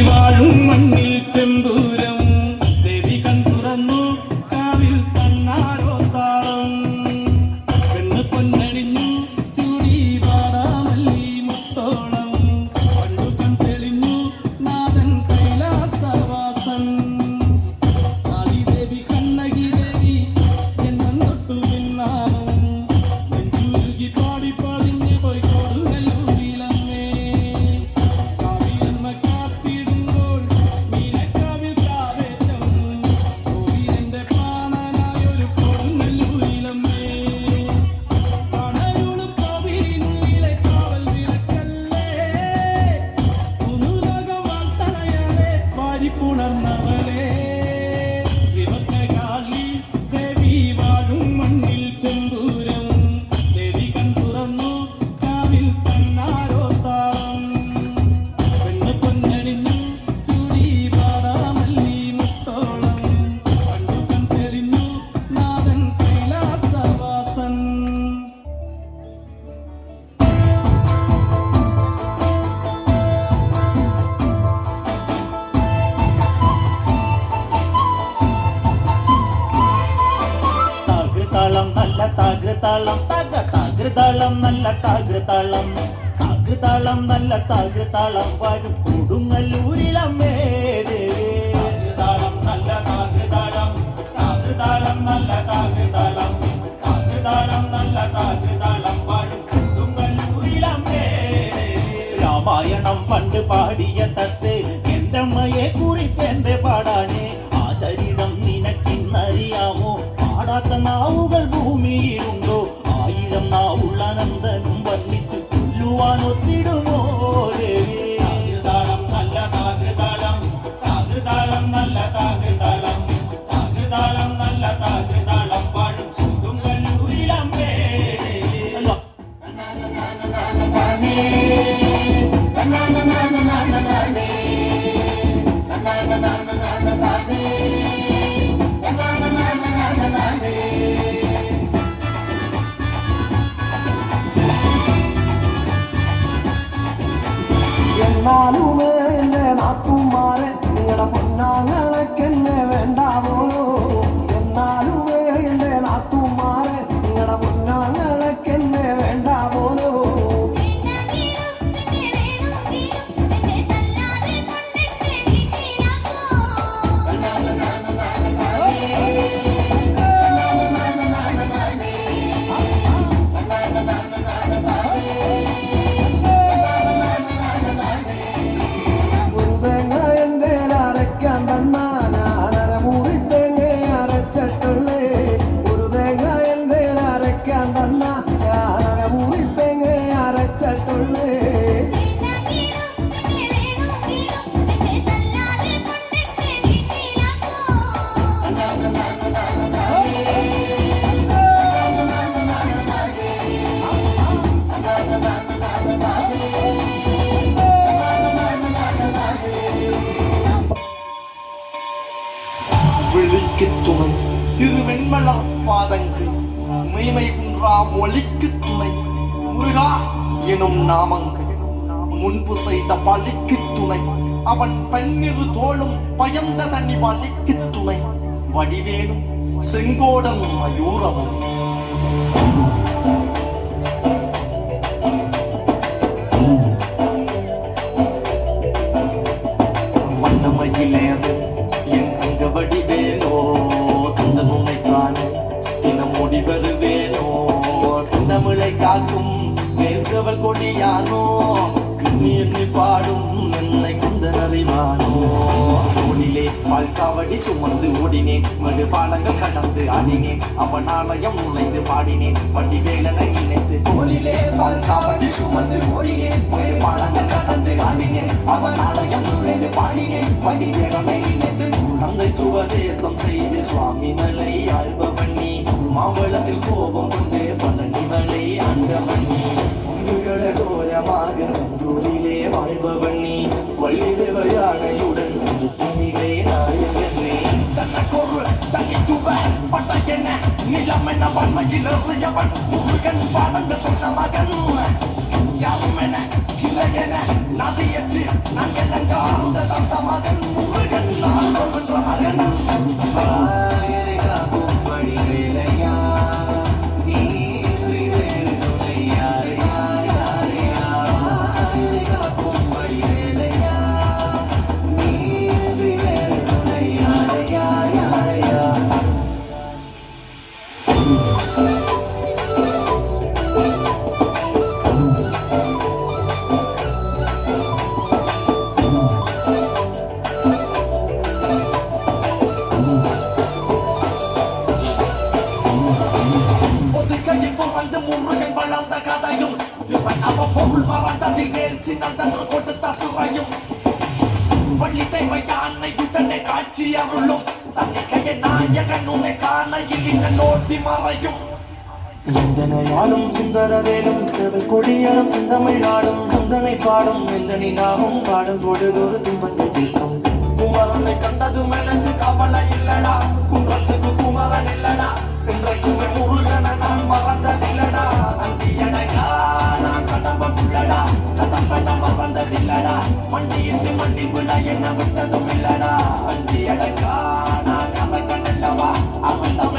വാഴും മണ്ണിൽ ചെമ്പൂരം ദേവി കൺ തുറന്നു കാവിൽ തന്നാരോ താളം പെണ്ണ് പൊന്നണിഞ്ഞു ചൂടി വാടാമല്ലി മുത്തോളം പണ്ടു കൺ തെളിഞ്ഞു നാഥൻ കൈലാസവാസൻ ആദിദേവി കണ്ണകി ദേവി എന്നൊട്ടു പിന്നാമം നെഞ്ചുരുകി പാടി പതിഞ്ഞു പോയി കൊടുങ്ങല്ലൂരിലമ്മേ കാവിലമ്മ കാത്തിടുമ്പോൾ മീനക്കാവിൽ കാവേറ്റം കോവിലന്റെ പ്രാണനായൊരു കൊടുങ്ങല്ലൂരിലമ്മേ കാണരുളും കാവിലിനുള്ളിലെ കാവൽ വിളക്കല്ലേ പുതുലോകം വാഴ്ത്തണയാലെ വാരിപ്പുണർന്നവളെ വിമർത്തകാളി ദേവി വാഴും മണ്ണിൽ ചെമ്പൂരം ദേവി കൺ തുറന്നു കാവിൽ തന്നാരോ താളം പെണ്ണ് പൊന്നണിഞ്ഞു ചൂടി വാടാമല്ലി മുത്തോളം പണ്ടു കൺ തെളിഞ്ഞു നാഥൻ കൈലാസവാസൻ താകൃതാളം നല്ല താകൃതാളം താകൃതാളം നല്ല താകൃതാളം താകൃതാളം നല്ല താകൃതാളം വാഴും കൊടുങ്ങല്ലൂരിലമ്മേ താകൃതാളം നല്ല താകൃതാളം താകൃതാളം നല്ല താകൃതാളം താകൃതാളം നല്ല താകൃതാളം വാഴും കൊടുങ്ങല്ലൂരിലമ്മേ രാമായണം പണ്ട് പാടിയ തത്ത് എന്റെ അമ്മയെ കുറിച്ച് എന്റെ പാടാനേ ആ ചരിതം നിനക്കിന്നറിയാമോ പാടാത്ത നാവുകൾ ഭൂമിയിലുണ്ടോ ആയിരം നാവുള്ള നന്ദനും വർണ്ണിച്ച് കൊല്ലുവാൻ ഒത്തിടുമോ താകൃതാളം നല്ല താകൃതാളം താകൃതാളം നല്ല താകൃതാളം താകൃതാളം നല്ല താകൃതാളം പാടും കൊടുങ്ങല്ലൂരിലമ്മേ എന്നാലുമേ എന്റെ നാത്തുമാരെ നിങ്ങളുടെ പൊന്നാങ്ങളൊക്കെന്നെ വേണ്ടാവോ എന്നാലുമേ എന്റെ നാത്തുമാരെ നിങ്ങളുടെ പൊന്നാങ്ങളൊക്കെന്നെ വേണ്ടാവോലോ ഒരു തേങ്ങ എന്റെ അരയ്ക്കാൻ തന്നാ ഞാനര മുറി തേങ്ങ അരച്ചിട്ടുള്ളേ ഒരു തേങ്ങ എന്റെ അരയ്ക്കാൻ തന്നാ ഞാനര മുറി തേങ്ങ അരച്ചിട്ടുള്ളേ விழிக்குத் துணை திருவெண்மலர் பாதங்கள் மெய்மை குன்றா மொழிக்குத் துணை முருகா எனும் நாமங்கள் முன்பு செய்த பழிக்குத் துணை அவன் பன்னிரு தோளும் பயந்த தனி வலிக்குத் துணை வடிவேலும் செங்கோடன் மயூரமும் வண்ணமயிலேறு என் அங்க வடிவேலோ தந்த நுமை காண தினம் முடி வருவேனோ சிந்தமிழை காக்கும் பேசவள் கொடியானோ கிண்ணி எண்ணி பாடும் என்னை குந்தன் அறிவானோ தோளிலே பால்காவடி சுமந்து ஓடினேன் மடு பாலங்கள் கடந்து ஆடினேன் அவன் ஆலயம் நுழைந்து பாடினேன் வடிவேலனை நினைத்து தோளிலே பால்காவடி சுமந்து ஓடினேன் மடு பாலங்கள் கடந்து ஆடினேன் அவன் ஆலயம் நுழைந்து பாடினேன் வடிவேலனை நினைத்து தந்தைக்கு உபதேசம் செய்து சுவாமி மலை ஆழ்பவண்ணி மாவளத்தில் கோபம் கொண்டு பழனிமலை ஆண்டவண்ணி ഘോരமாக செந்தூரிலே வாழ்பவண்ணி வள்ளி தேவயானையுடன் நிலை நாயகனே தன்னக்கொரு தள்ளி துவ பட்ட என்ன நிலம் என்ன வன்மையில் எறியவன் முருகன் பாடங்கள் சொன்ன மகன் யாரும் என இல்லை என நதியற்று நாங்கள் அங்கார்ந்த தந்த மகன் முருகன் நான் என்ற மகன் காக்கும்படி வேலையா நீ வேறு துணை யாரையா யாரையா காக்கும்படி வேலையா நீ வேறு துணை யாரையா யாரையா ஒதுக்கையில் புகழ்ந்து முருகன் வளர்ந்த கதையும் இவன் அவ பொருள் மறந்ததில் வேறு சின்னதன்று கொடுத்த சுவையும் வள்ளி தேவை யானையுடனே காட்சி அருளும் தன்னிக்கைய நாயகன் உன்னை காணையில் இந்த நோட்டி மறையும் எந்தனையாலும் சுந்தரவேலும் செவல் கொடியாரும் செந்தமிழ் நாடும் கந்தனை பாடும் எந்தனை நாமும் பாடும் பொழுதொரு துன்பங்கள் தீர்க்கும் குமரனை கண்டதும் எனக்கு கவலை இல்லடா குன்றத்துக்கு குமரன் இல்லடா இன்றைக்குமே முருகனை நான் மறந்ததில்லடா அந்தியடா நான் கடம்பம் உள்ளடா கடம்பன மறந்ததில்லடா மண்டியிட்டு மண்டி விழா என்ன விட்டதும் இல்லடா அந்தியடா நான் கலக்கன் அல்லவா அவன் தமிழ்